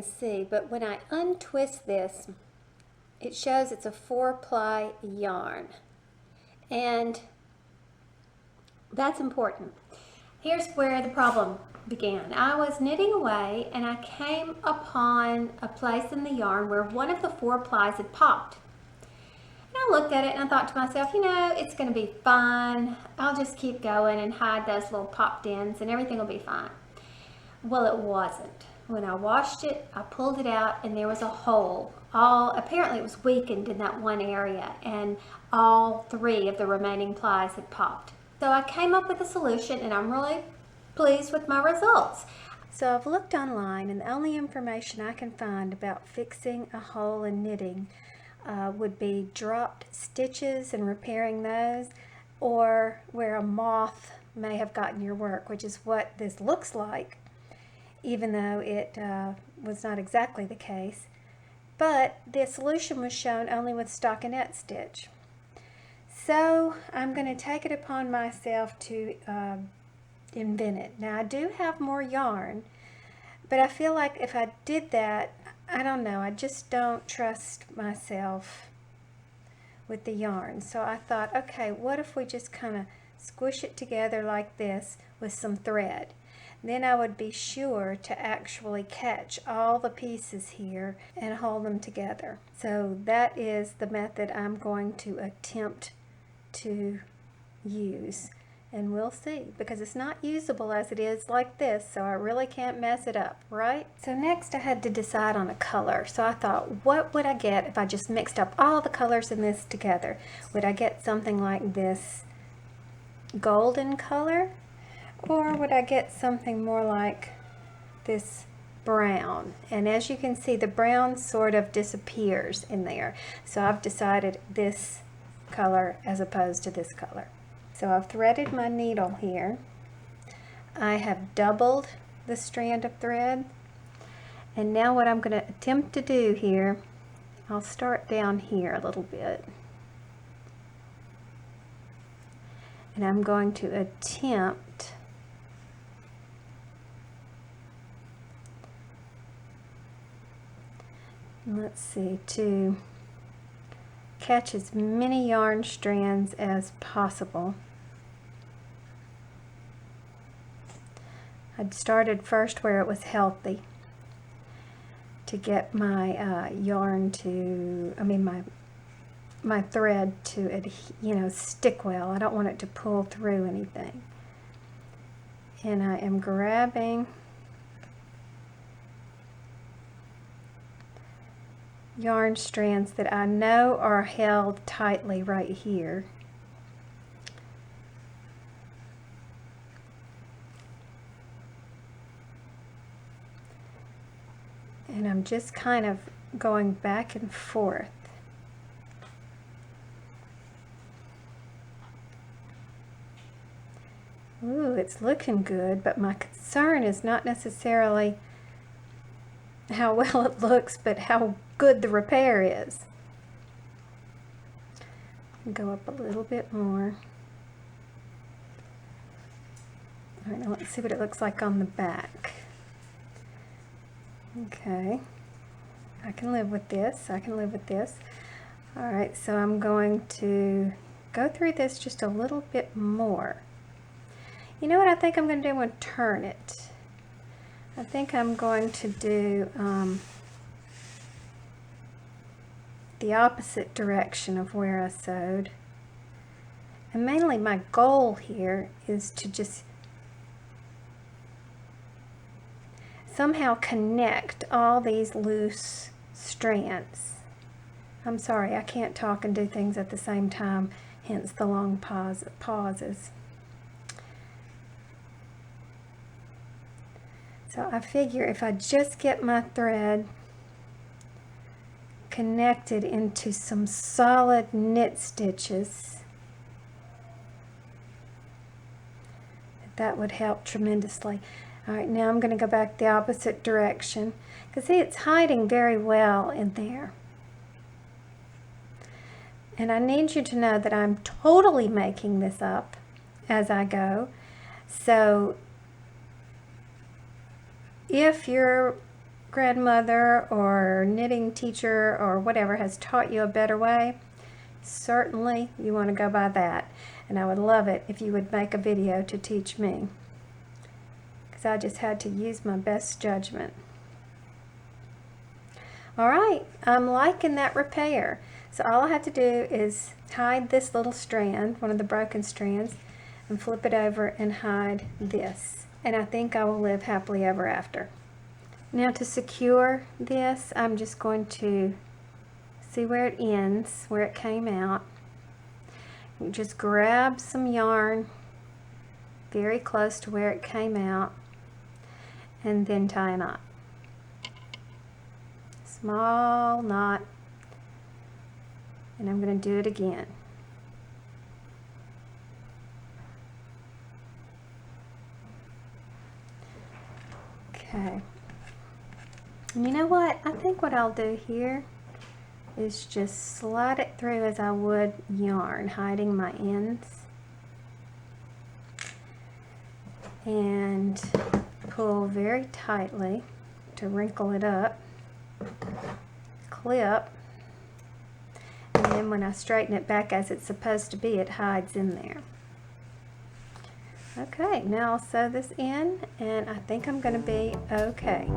can see, but when I untwist this, it shows it's a 4-ply yarn, and that's important. Here's where the problem began. I was knitting away and I came upon a place in the yarn where one of the 4 plies had popped. And I looked at it and I thought to myself, you know, it's going to be fine. I'll just keep going and hide those little popped ends and everything will be fine. Well, it wasn't. When I washed it, I pulled it out and there was a hole. Apparently it was weakened in that one area, and all 3 of the remaining plies had popped. So I came up with a solution, and I'm really pleased with my results. So I've looked online, and the only information I can find about fixing a hole in knitting would be dropped stitches and repairing those, or where a moth may have gotten your work, which is what this looks like, even though it was not exactly the case. But the solution was shown only with stockinette stitch. So I'm going to take it upon myself to invent it. Now I do have more yarn, but I feel like if I did that, I don't know, I just don't trust myself with the yarn. So I thought, okay, what if we just kind of squish it together like this with some thread? Then I would be sure to actually catch all the pieces here and hold them together. So that is the method I'm going to attempt to use, and we'll see, because it's not usable as it is like this, so I really can't mess it up, right? So next I had to decide on a color. So I thought, what would I get if I just mixed up all the colors in this together? Would I get something like this golden color, or would I get something more like this brown? And as you can see, the brown sort of disappears in there, so I've decided this color as opposed to this color. So I've threaded my needle here. I have doubled the strand of thread, and now what I'm going to attempt to do here, I'll start down here a little bit, and I'm going to attempt to catch as many yarn strands as possible. I'd started first where it was healthy to get my yarn to, my thread to, stick well. I don't want it to pull through anything. And I am grabbing yarn strands that I know are held tightly right here. And I'm just kind of going back and forth. Ooh, it's looking good, but my concern is not necessarily how well it looks, but how good the repair is. Go up a little bit more. All right, now let's see what it looks like on the back. Okay, I can live with this. I can live with this. All right, so I'm going to go through this just a little bit more. You know what I think I'm going to do? I'm going to turn it. I think I'm going to do the opposite direction of where I sewed. And mainly my goal here is to just somehow connect all these loose strands. I'm sorry, I can't talk and do things at the same time, hence the long pauses. So I figure if I just get my thread connected into some solid knit stitches, that would help tremendously. All right, now I'm going to go back the opposite direction, because see, it's hiding very well in there. And I need you to know that I'm totally making this up as I go. So if you're grandmother or knitting teacher or whatever has taught you a better way, certainly you want to go by that. And I would love it if you would make a video to teach me, because I just had to use my best judgment. Alright, I'm liking that repair. So all I have to do is hide this little strand, one of the broken strands, and flip it over and hide this. And I think I will live happily ever after. Now to secure this, I'm just going to see where it ends, where it came out. Just grab some yarn very close to where it came out and then tie a knot. Small knot, and I'm going to do it again. Okay. And you know what? I think what I'll do here is just slide it through as I would yarn, hiding my ends. And pull very tightly to wrinkle it up. Clip. And then when I straighten it back as it's supposed to be, it hides in there. Okay, now I'll sew this in, and I think I'm going to be okay.